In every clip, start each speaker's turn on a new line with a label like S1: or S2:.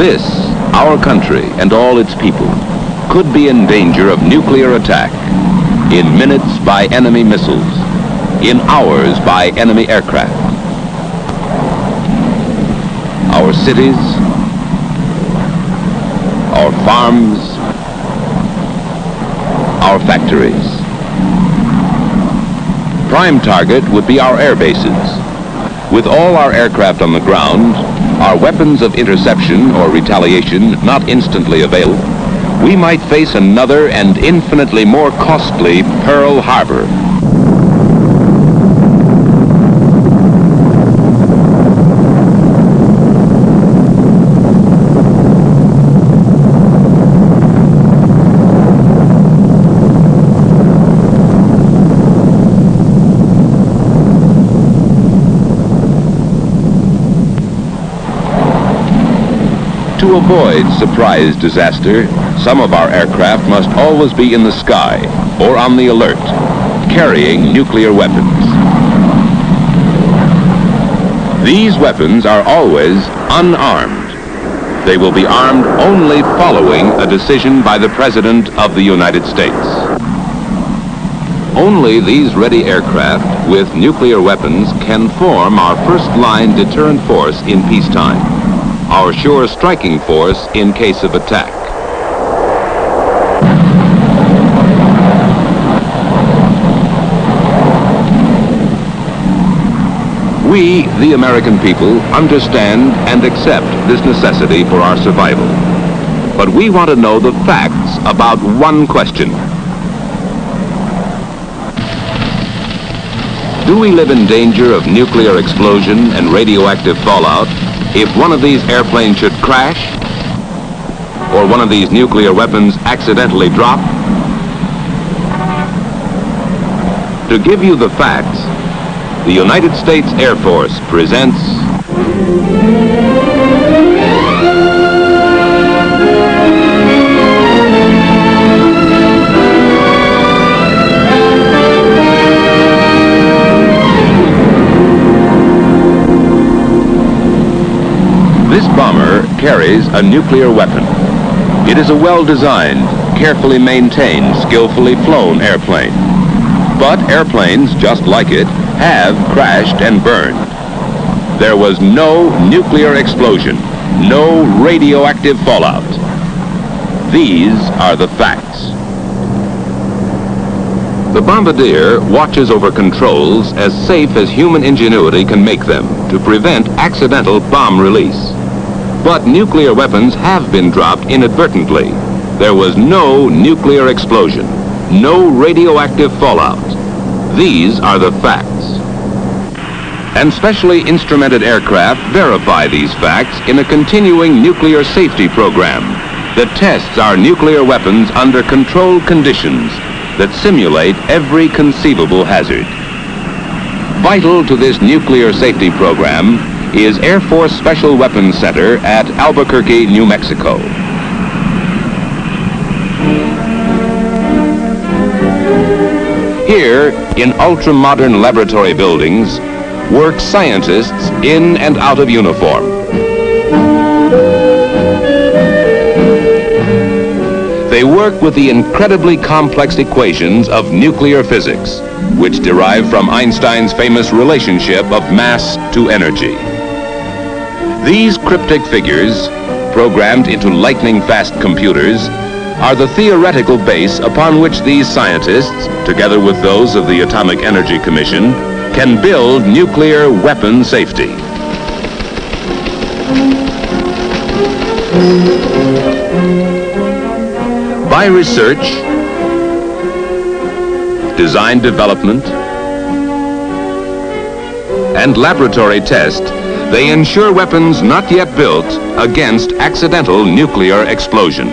S1: This, our country and all its people, could be in danger of nuclear attack in minutes by enemy missiles, in hours by enemy aircraft. Our cities, our farms, our factories. Prime target would be our air bases. With all our aircraft on the ground, our weapons of interception or retaliation not instantly available, we might face another and infinitely more costly Pearl Harbor. To avoid surprise disaster, some of our aircraft must always be in the sky or on the alert, carrying nuclear weapons. These weapons are always unarmed. They will be armed only following a decision by the President of the United States. Only these ready aircraft with nuclear weapons can form our first-line deterrent force in peacetime, our sure striking force in case of attack. We, the American people, understand and accept this necessity for our survival. But we want to know the facts about one question. Do we live in danger of nuclear explosion and radioactive fallout if one of these airplanes should crash, or one of these nuclear weapons accidentally drop? To give you the facts, the United States Air Force presents This bomber carries a nuclear weapon. It is a well-designed, carefully maintained, skillfully flown airplane. But airplanes, just like it, have crashed and burned. There was no nuclear explosion, no radioactive fallout. These are the facts. The Bombardier watches over controls as safe as human ingenuity can make them to prevent accidental bomb release. But nuclear weapons have been dropped inadvertently. There was no nuclear explosion, no radioactive fallout. These are the facts. And specially instrumented aircraft verify these facts in a continuing nuclear safety program that tests our nuclear weapons under controlled conditions that simulate every conceivable hazard. Vital to this nuclear safety program is Air Force Special Weapons Center at Albuquerque, New Mexico. Here, in ultra-modern laboratory buildings, work scientists in and out of uniform. They work with the incredibly complex equations of nuclear physics, which derive from Einstein's famous relationship of mass to energy. These cryptic figures, programmed into lightning-fast computers, are the theoretical base upon which these scientists, together with those of the Atomic Energy Commission, can build nuclear weapon safety. By research, design development, and laboratory test, they ensure weapons not yet built against accidental nuclear explosion.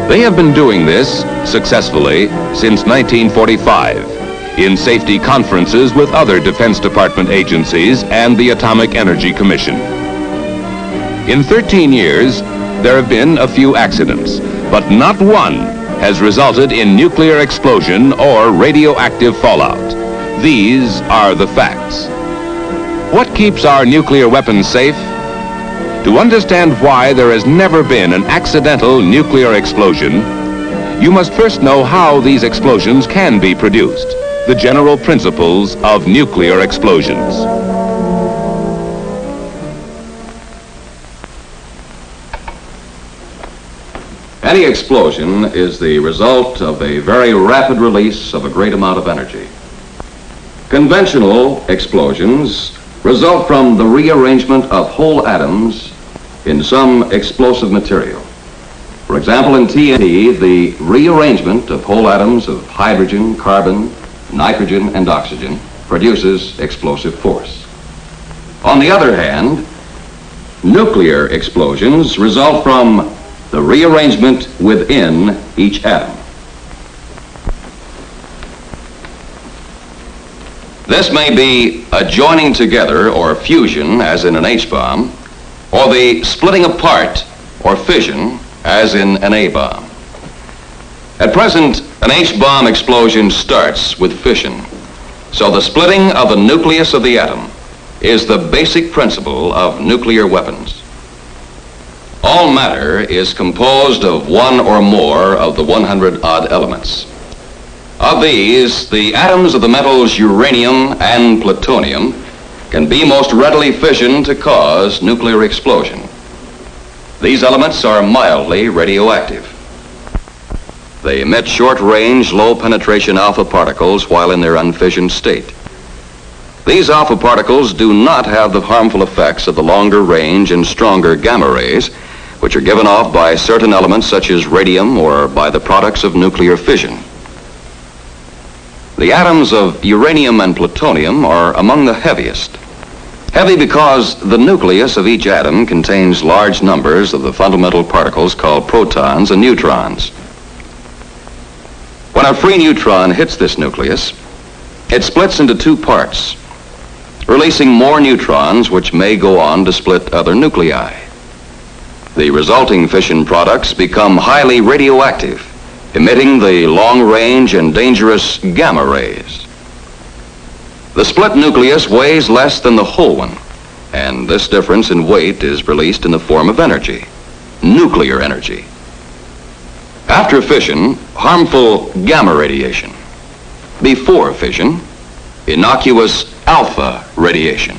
S1: They have been doing this successfully since 1945 in safety conferences with other Defense Department agencies and the Atomic Energy Commission. In 13 years, there have been a few accidents, but not one has resulted in nuclear explosion or radioactive fallout. These are the facts. What keeps our nuclear weapons safe? To understand why there has never been an accidental nuclear explosion, you must first know how these explosions can be produced, the general principles of nuclear explosions.
S2: Any explosion is the result of a very rapid release of a great amount of energy. Conventional explosions result from the rearrangement of whole atoms in some explosive material. For example, in TNT, the rearrangement of whole atoms of hydrogen, carbon, nitrogen, and oxygen produces explosive force. On the other hand, nuclear explosions result from the rearrangement within each atom. This may be a joining together or fusion, as in an H-bomb, or the splitting apart or fission, as in an A-bomb. At present, an H-bomb explosion starts with fission, so the splitting of the nucleus of the atom is the basic principle of nuclear weapons. All matter is composed of one or more of the 100-odd elements. Of these, the atoms of the metals uranium and plutonium can be most readily fissioned to cause nuclear explosion. These elements are mildly radioactive. They emit short-range, low-penetration alpha particles while in their unfissioned state. These alpha particles do not have the harmful effects of the longer range and stronger gamma rays, which are given off by certain elements such as radium or by the products of nuclear fission. The atoms of uranium and plutonium are among the heaviest. Heavy because the nucleus of each atom contains large numbers of the fundamental particles called protons and neutrons. When a free neutron hits this nucleus, it splits into two parts, releasing more neutrons which may go on to split other nuclei. The resulting fission products become highly radioactive, emitting the long-range and dangerous gamma rays. The split nucleus weighs less than the whole one, and this difference in weight is released in the form of energy, nuclear energy. After fission, harmful gamma radiation. Before fission, innocuous alpha radiation.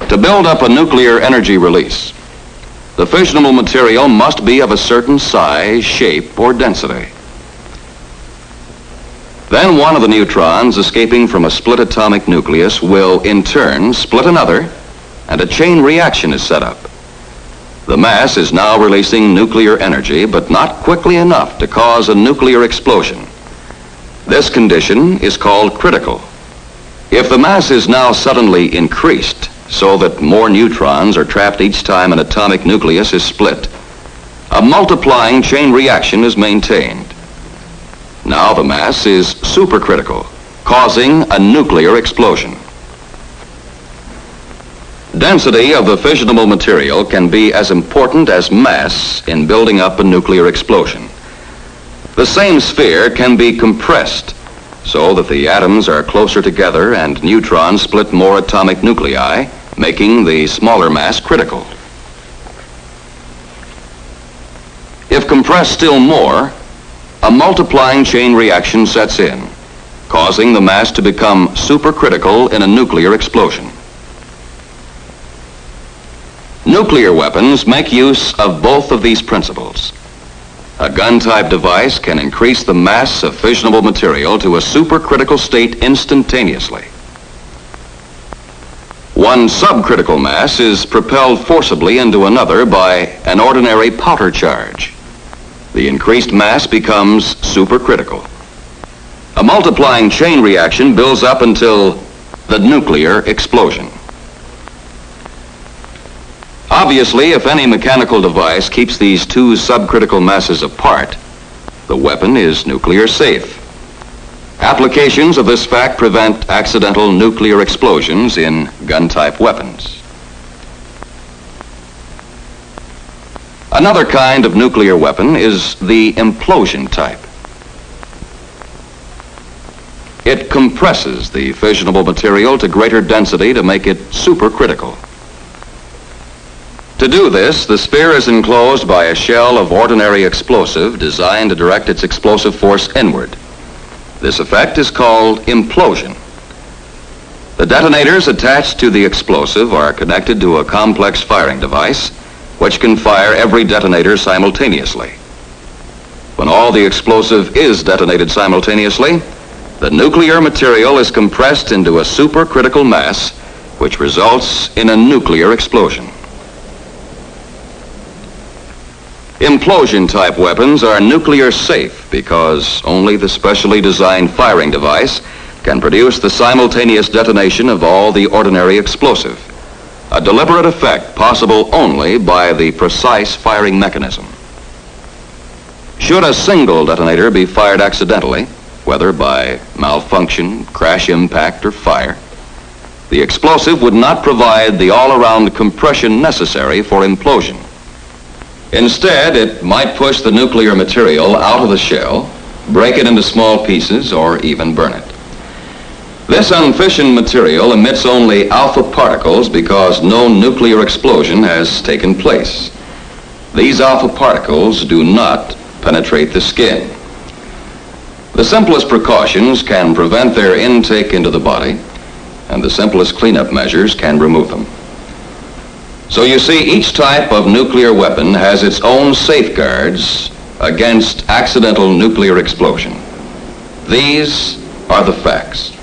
S2: To build up a nuclear energy release, the fissionable material must be of a certain size, shape, or density. Then one of the neutrons escaping from a split atomic nucleus will, in turn, split another, and a chain reaction is set up. The mass is now releasing nuclear energy, but not quickly enough to cause a nuclear explosion. This condition is called critical. If the mass is now suddenly increased, so that more neutrons are trapped each time an atomic nucleus is split, a multiplying chain reaction is maintained. Now the mass is supercritical, causing a nuclear explosion. Density of the fissionable material can be as important as mass in building up a nuclear explosion. The same sphere can be compressed so that the atoms are closer together and neutrons split more atomic nuclei, making the smaller mass critical. If compressed still more, a multiplying chain reaction sets in, causing the mass to become supercritical in a nuclear explosion. Nuclear weapons make use of both of these principles. A gun-type device can increase the mass of fissionable material to a supercritical state instantaneously. One subcritical mass is propelled forcibly into another by an ordinary powder charge. The increased mass becomes supercritical. A multiplying chain reaction builds up until the nuclear explosion. Obviously, if any mechanical device keeps these two subcritical masses apart, the weapon is nuclear safe. Applications of this fact prevent accidental nuclear explosions in gun-type weapons. Another kind of nuclear weapon is the implosion type. It compresses the fissionable material to greater density to make it supercritical. To do this, the sphere is enclosed by a shell of ordinary explosive designed to direct its explosive force inward. This effect is called implosion. The detonators attached to the explosive are connected to a complex firing device which can fire every detonator simultaneously. When all the explosive is detonated simultaneously, the nuclear material is compressed into a supercritical mass, which results in a nuclear explosion. Implosion-type weapons are nuclear safe because only the specially designed firing device can produce the simultaneous detonation of all the ordinary explosive, a deliberate effect possible only by the precise firing mechanism. Should a single detonator be fired accidentally, whether by malfunction, crash impact, or fire, the explosive would not provide the all-around compression necessary for implosion. Instead, it might push the nuclear material out of the shell, break it into small pieces, or even burn it. This unfissioned material emits only alpha particles because no nuclear explosion has taken place. These alpha particles do not penetrate the skin. The simplest precautions can prevent their intake into the body, and the simplest cleanup measures can remove them. So you see, each type of nuclear weapon has its own safeguards against accidental nuclear explosion. These are the facts.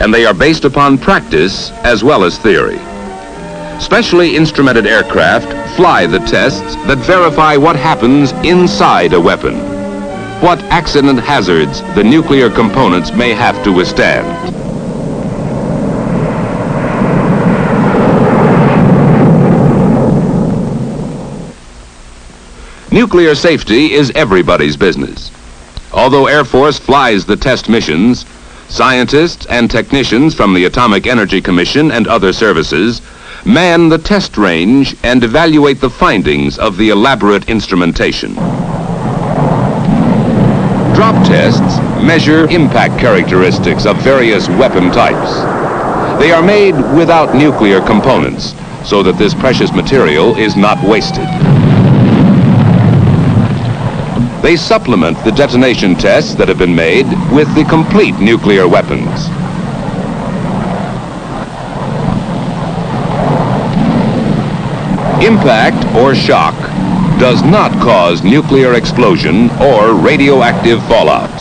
S1: And they are based upon practice as well as theory. Specially instrumented aircraft fly the tests that verify what happens inside a weapon, what accident hazards the nuclear components may have to withstand. Nuclear safety is everybody's business. Although Air Force flies the test missions, scientists and technicians from the Atomic Energy Commission and other services man the test range and evaluate the findings of the elaborate instrumentation. Drop tests measure impact characteristics of various weapon types. They are made without nuclear components, so that this precious material is not wasted. They supplement the detonation tests that have been made with the complete nuclear weapons. Impact or shock does not cause nuclear explosion or radioactive fallout.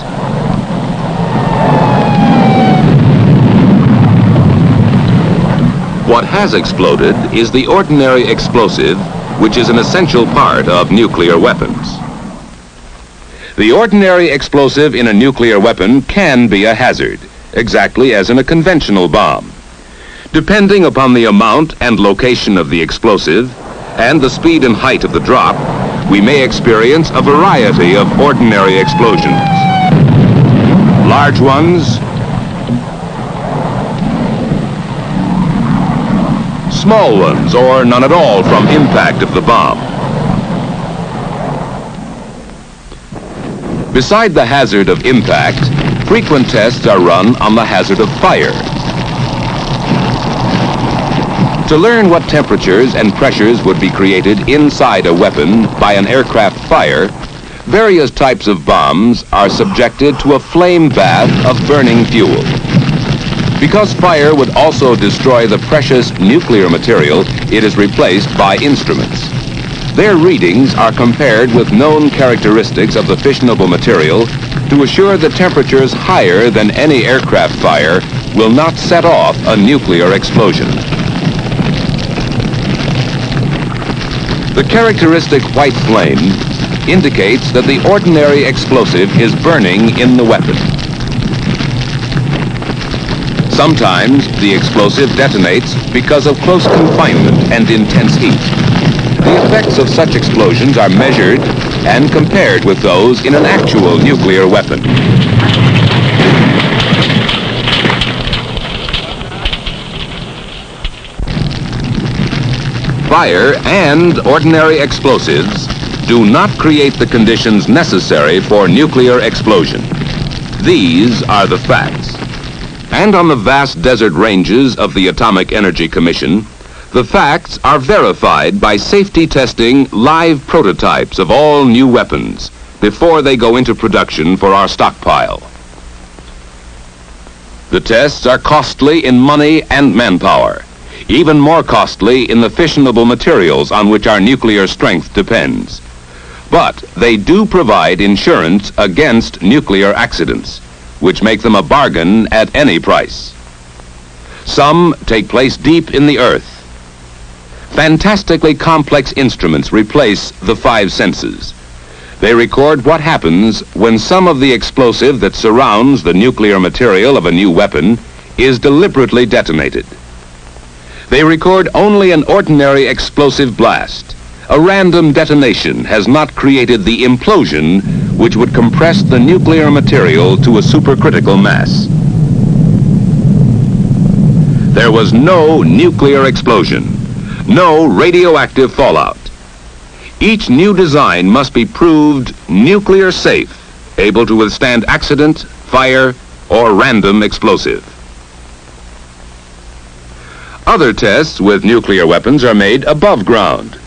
S1: What has exploded is the ordinary explosive, which is an essential part of nuclear weapons. The ordinary explosive in a nuclear weapon can be a hazard, exactly as in a conventional bomb. Depending upon the amount and location of the explosive and the speed and height of the drop, we may experience a variety of ordinary explosions. Large ones, small ones, or none at all from impact of the bomb. Beside the hazard of impact, frequent tests are run on the hazard of fire. To learn what temperatures and pressures would be created inside a weapon by an aircraft fire, various types of bombs are subjected to a flame bath of burning fuel. Because fire would also destroy the precious nuclear material, it is replaced by instruments. Their readings are compared with known characteristics of the fissionable material to assure that temperatures higher than any aircraft fire will not set off a nuclear explosion. The characteristic white flame indicates that the ordinary explosive is burning in the weapon. Sometimes the explosive detonates because of close confinement and intense heat. The effects of such explosions are measured and compared with those in an actual nuclear weapon. Fire and ordinary explosives do not create the conditions necessary for nuclear explosion. These are the facts. And on the vast desert ranges of the Atomic Energy Commission, the facts are verified by safety testing live prototypes of all new weapons before they go into production for our stockpile. The tests are costly in money and manpower, even more costly in the fissionable materials on which our nuclear strength depends. But they do provide insurance against nuclear accidents, which make them a bargain at any price. Some take place deep in the earth. Fantastically complex instruments replace the five senses. They record what happens when some of the explosive that surrounds the nuclear material of a new weapon is deliberately detonated. They record only an ordinary explosive blast. A random detonation has not created the implosion which would compress the nuclear material to a supercritical mass. There was no nuclear explosion, no radioactive fallout. Each new design must be proved nuclear safe, able to withstand accident, fire, or random explosive. Other tests with nuclear weapons are made above ground.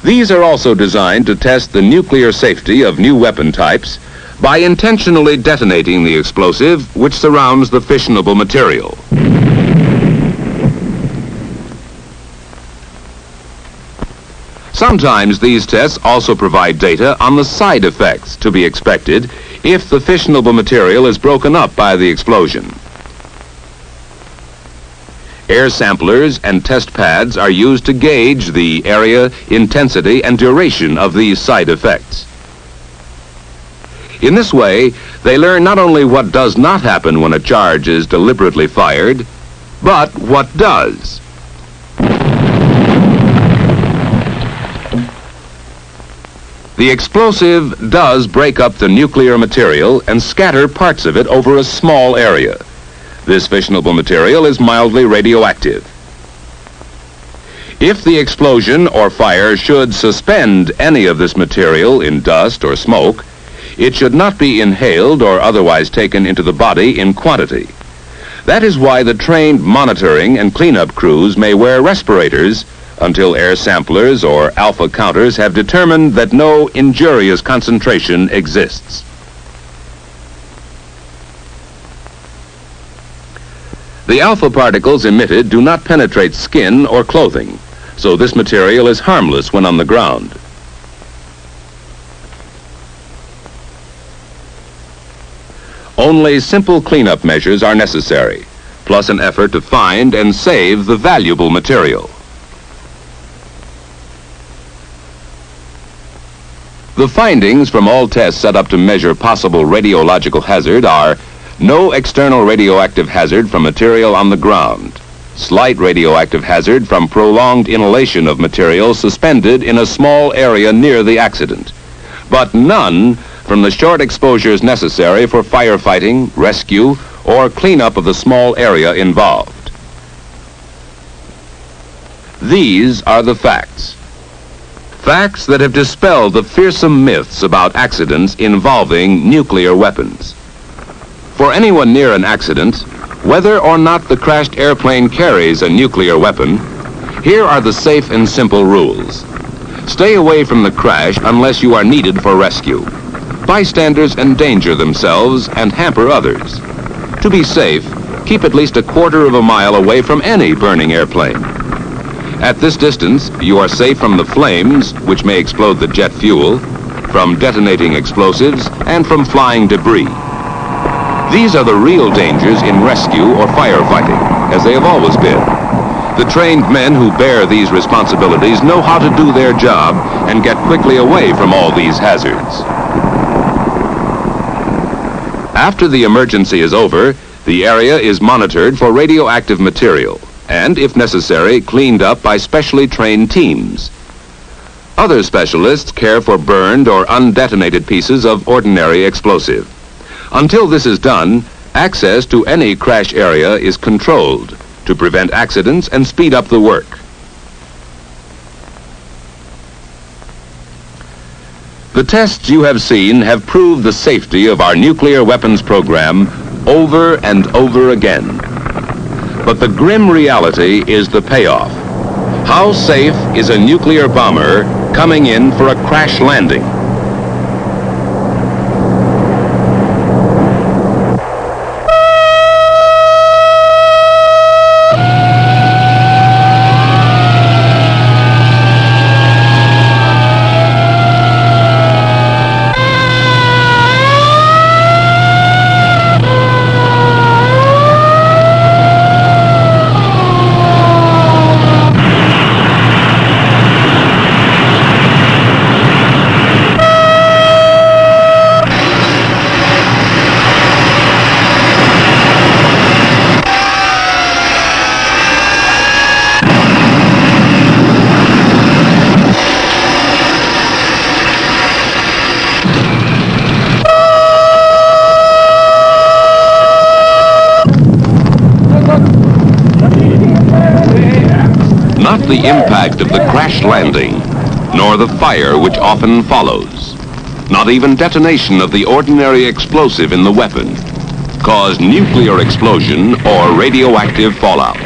S1: These are also designed to test the nuclear safety of new weapon types by intentionally detonating the explosive which surrounds the fissionable material. Sometimes these tests also provide data on the side effects to be expected if the fissionable material is broken up by the explosion. Air samplers and test pads are used to gauge the area, intensity, and duration of these side effects. In this way, they learn not only what does not happen when a charge is deliberately fired, but what does. The explosive does break up the nuclear material and scatter parts of it over a small area. This fissionable material is mildly radioactive. If the explosion or fire should suspend any of this material in dust or smoke, it should not be inhaled or otherwise taken into the body in quantity. That is why the trained monitoring and cleanup crews may wear respirators until air samplers or alpha counters have determined that no injurious concentration exists. The alpha particles emitted do not penetrate skin or clothing, so this material is harmless when on the ground. Only simple cleanup measures are necessary, plus an effort to find and save the valuable material. The findings from all tests set up to measure possible radiological hazard are no external radioactive hazard from material on the ground, slight radioactive hazard from prolonged inhalation of material suspended in a small area near the accident, but none from the short exposures necessary for firefighting, rescue, or cleanup of the small area involved. These are the facts. Facts that have dispelled the fearsome myths about accidents involving nuclear weapons. For anyone near an accident, whether or not the crashed airplane carries a nuclear weapon, here are the safe and simple rules. Stay away from the crash unless you are needed for rescue. Bystanders endanger themselves and hamper others. To be safe, keep at least a quarter of a mile away from any burning airplane. At this distance, you are safe from the flames, which may explode the jet fuel, from detonating explosives, and from flying debris. These are the real dangers in rescue or firefighting, as they have always been. The trained men who bear these responsibilities know how to do their job and get quickly away from all these hazards. After the emergency is over, the area is monitored for radioactive material and, if necessary, cleaned up by specially trained teams. Other specialists care for burned or undetonated pieces of ordinary explosive. Until this is done, access to any crash area is controlled to prevent accidents and speed up the work. The tests you have seen have proved the safety of our nuclear weapons program over and over again. But the grim reality is the payoff. How safe is a nuclear bomber coming in for a crash landing? Not the impact of the crash landing, nor the fire which often follows, not even detonation of the ordinary explosive in the weapon, cause nuclear explosion or radioactive fallout.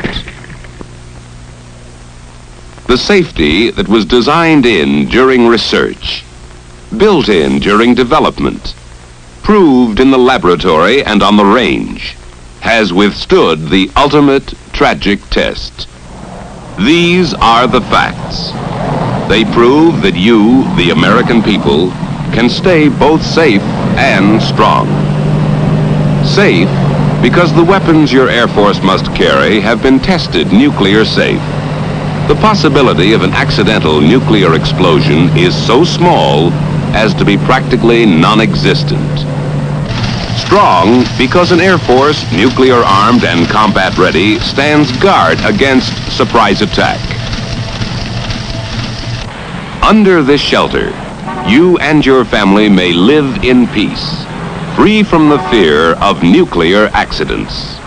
S1: The safety that was designed in during research, built in during development, proved in the laboratory and on the range, has withstood the ultimate tragic test. These are the facts. They prove that you, the American people, can stay both safe and strong. Safe because the weapons your Air Force must carry have been tested nuclear safe. The possibility of an accidental nuclear explosion is so small as to be practically non-existent. Strong because an Air Force, nuclear armed and combat ready, stands guard against surprise attack. Under this shelter, you and your family may live in peace, free from the fear of nuclear accidents.